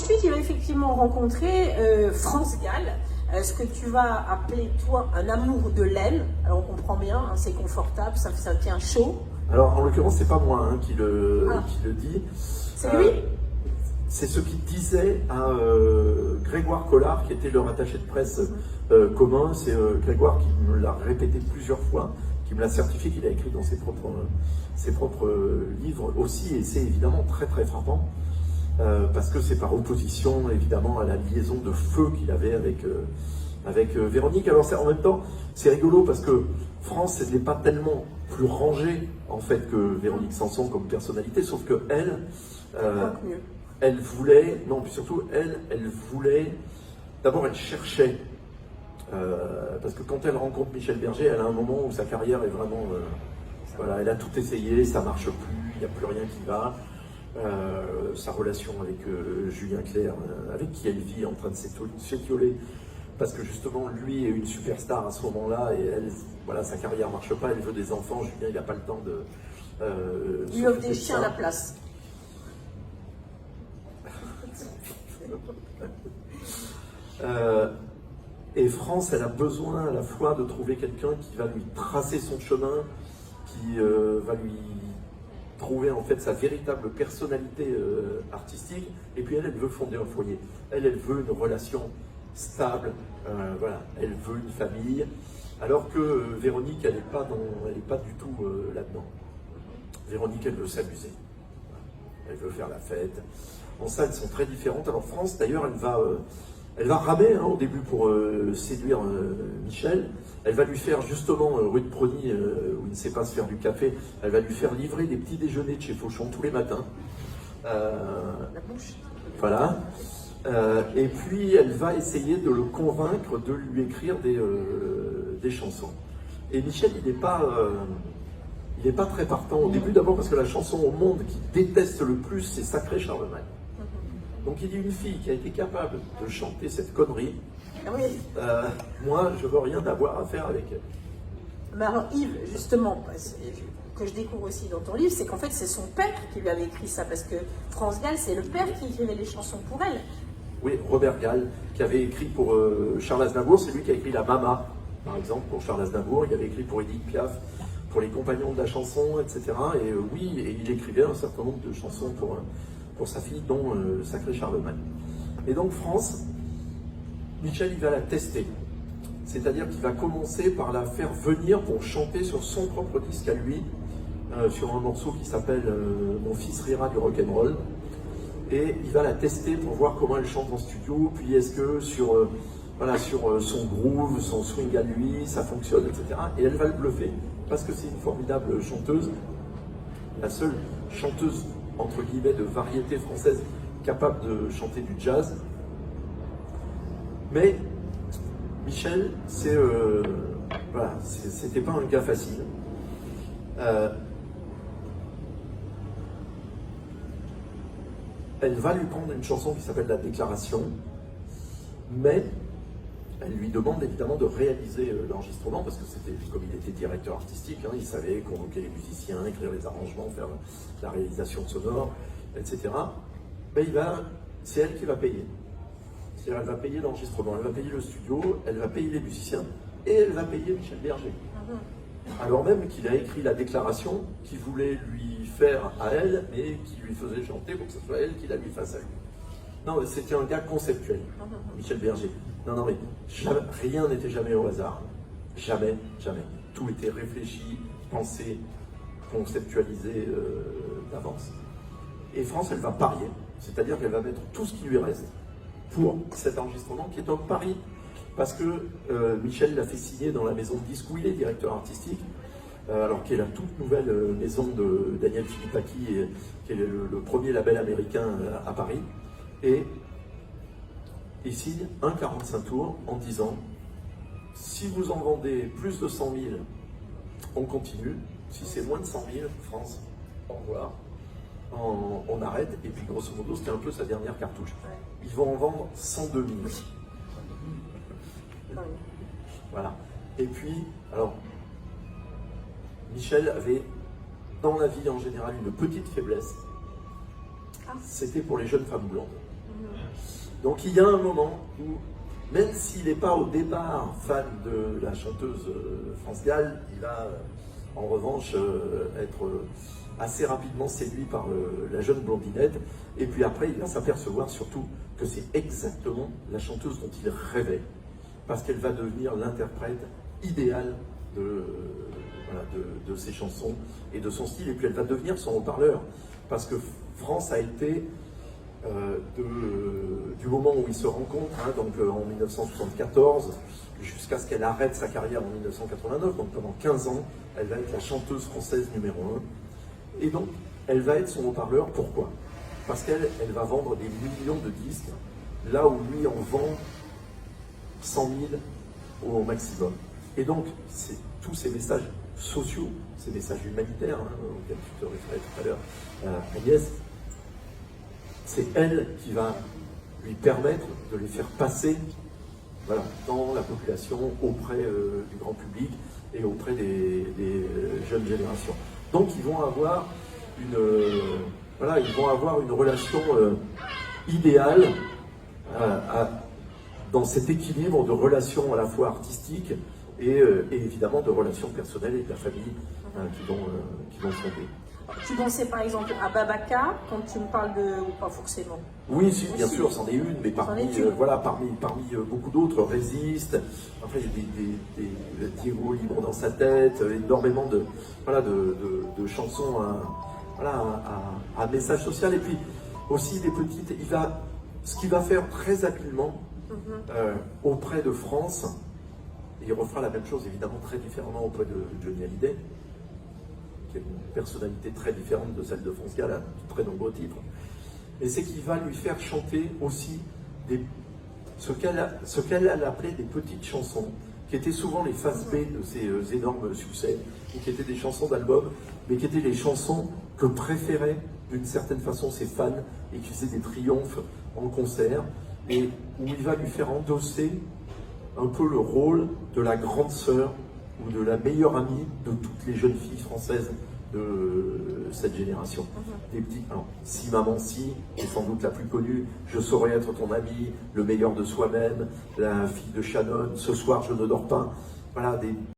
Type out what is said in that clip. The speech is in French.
ensuite, il va effectivement rencontrer France Gall, ce que tu vas appeler, toi, un amour de laine. Alors, on comprend bien, hein, c'est confortable, ça tient chaud. Alors, en l'occurrence, c'est pas moi hein, qui le dit. C'est lui C'est ce qu'il disait à Grégoire Collard, qui était leur attaché de presse commun. C'est Grégoire qui me l'a répété plusieurs fois, qui me l'a certifié, qu'il a écrit dans ses propres livres aussi. Et c'est évidemment très très frappant, parce que c'est par opposition évidemment à la liaison de feu qu'il avait avec Véronique. Alors en même temps, c'est rigolo parce que France, elle n'est pas tellement plus rangée en fait que Véronique Sanson comme personnalité, sauf que elle voulait, non, puis surtout, elle voulait, d'abord elle cherchait, parce que quand elle rencontre Michel Berger, elle a un moment où sa carrière est vraiment, voilà, elle a tout essayé, ça marche plus, il n'y a plus rien qui va. Sa relation avec Julien Clerc, avec qui elle vit en train de s'étioler, parce que justement, lui est une superstar à ce moment-là, et elle, voilà, sa carrière marche pas, elle veut des enfants, Julien, il n'a pas le temps de... lui offre des chiens à la place. Et France, elle a besoin à la fois de trouver quelqu'un qui va lui tracer son chemin, qui va lui trouver en fait sa véritable personnalité artistique, et puis elle veut fonder un foyer. Elle veut une relation stable, voilà, elle veut une famille, alors que Véronique, elle n'est pas du tout là-dedans. Véronique, elle veut s'amuser, elle veut faire la fête. En ça, elles sont très différentes. Alors France, d'ailleurs, elle va ramer hein, au début pour séduire Michel. Elle va lui faire justement, rue de Prony, où il ne sait pas se faire du café, elle va lui faire livrer des petits déjeuners de chez Fauchon tous les matins. La bouche. Voilà. Et puis, elle va essayer de le convaincre de lui écrire des chansons. Et Michel, il n'est pas très partant au début, d'abord parce que la chanson au monde qu'il déteste le plus, c'est Sacré Charlemagne. Donc il dit, une fille qui a été capable de chanter cette connerie, oui. Moi je veux rien avoir à faire avec elle. Mais alors Yves, justement, que je découvre aussi dans ton livre, c'est qu'en fait c'est son père qui lui avait écrit ça, parce que France Gall, c'est le père qui écrivait les chansons pour elle. Oui, Robert Gall, qui avait écrit pour Charles Aznavour, c'est lui qui a écrit La Mama, par exemple, pour Charles Aznavour. Il avait écrit pour Edith Piaf, pour les compagnons de la chanson, etc. Et oui, et il écrivait un certain nombre de chansons pour sa fille, dont Sacré Charlemagne. Et donc France, Michel, il va la tester. C'est-à-dire qu'il va commencer par la faire venir pour chanter sur son propre disque à lui, sur un morceau qui s'appelle Mon fils rira du rock'n'roll. Et il va la tester pour voir comment elle chante en studio, puis est-ce que sur son groove, son swing à lui, ça fonctionne, etc. Et elle va le bluffer, parce que c'est une formidable chanteuse, la seule chanteuse entre guillemets de variété française capable de chanter du jazz. Mais Michel, c'était pas un gars facile. Elle va lui prendre une chanson qui s'appelle La Déclaration, mais elle lui demande évidemment de réaliser l'enregistrement, parce que c'était, comme il était directeur artistique, hein, il savait convoquer les musiciens, écrire les arrangements, faire la réalisation sonore, etc. Mais c'est elle qui va payer. C'est-à-dire elle va payer l'enregistrement, elle va payer le studio, elle va payer les musiciens, et elle va payer Michel Berger. Alors même qu'il a écrit la déclaration qu'il voulait lui faire à elle, et qui lui faisait chanter pour que ce soit elle qui la lui fasse à lui. Non, c'était un gars conceptuel, Michel Berger. Non, mais rien n'était jamais au hasard. Jamais, jamais. Tout était réfléchi, pensé, conceptualisé d'avance. Et France, elle va parier, c'est-à-dire qu'elle va mettre tout ce qui lui reste pour cet enregistrement, qui est un pari, parce que Michel l'a fait signer dans la maison de disques où il est directeur artistique, alors qui est la toute nouvelle maison de Daniel Philippaki, qui est le premier label américain à Paris. Et il signe un 45 tours en disant, si vous en vendez plus de 100 000, on continue. Si c'est moins de 100 000, France, au revoir. On arrête. Et puis grosso modo, c'était un peu sa dernière cartouche. Ils vont en vendre 102 000. Voilà. Et puis, alors, Michel avait, dans la vie en général, une petite faiblesse. C'était pour les jeunes femmes blondes. Donc il y a un moment où, même s'il n'est pas au départ fan de la chanteuse France Gall, il va en revanche être assez rapidement séduit par la jeune blondinette. Et puis après, il va s'apercevoir surtout que c'est exactement la chanteuse dont il rêvait. Parce qu'elle va devenir l'interprète idéale de ses chansons et de son style. Et puis elle va devenir son haut-parleur. Parce que France a été, du moment où ils se rencontrent, hein, donc en 1974, jusqu'à ce qu'elle arrête sa carrière en 1989, donc pendant 15 ans, elle va être la chanteuse française numéro 1. Et donc, elle va être son haut-parleur. Pourquoi? Parce qu'elle va vendre des millions de disques, là où lui en vend 100 000 au maximum. Et donc, c'est tous ces messages sociaux, ces messages humanitaires, hein, auxquels tu te référais tout à l'heure, Agnès, c'est elle qui va lui permettre de les faire passer, voilà, dans la population, auprès du grand public et auprès des jeunes générations. Donc ils vont avoir une relation idéale dans cet équilibre de relations à la fois artistiques et évidemment de relations personnelles et de la famille qui vont fonder. Tu pensais par exemple à Babacar quand tu me parles de... ou pas forcément? Oui, si, bien sûr, c'en est une, mais parmi beaucoup d'autres, Résiste, après il y a des Diego libre dans sa tête, énormément de chansons à message social, et puis aussi des petites, ce qu'il va faire très habilement auprès de France, et il refera la même chose évidemment très différemment auprès de Johnny Hallyday, qui a une personnalité très différente de celle de France Gall, à de très nombreux titres. Et c'est qu'il va lui faire chanter aussi ce qu'elle appelait des petites chansons, qui étaient souvent les faces B de ses énormes succès, ou qui étaient des chansons d'album, mais qui étaient les chansons que préféraient d'une certaine façon ses fans, et qui faisaient des triomphes en concert, et où il va lui faire endosser un peu le rôle de la grande sœur, ou de la meilleure amie de toutes les jeunes filles françaises de cette génération. Des petits, alors, Si Maman Si, est sans doute la plus connue, Je saurais être ton ami, Le meilleur de soi-même, La fille de Shannon, Ce soir je ne dors pas. Voilà,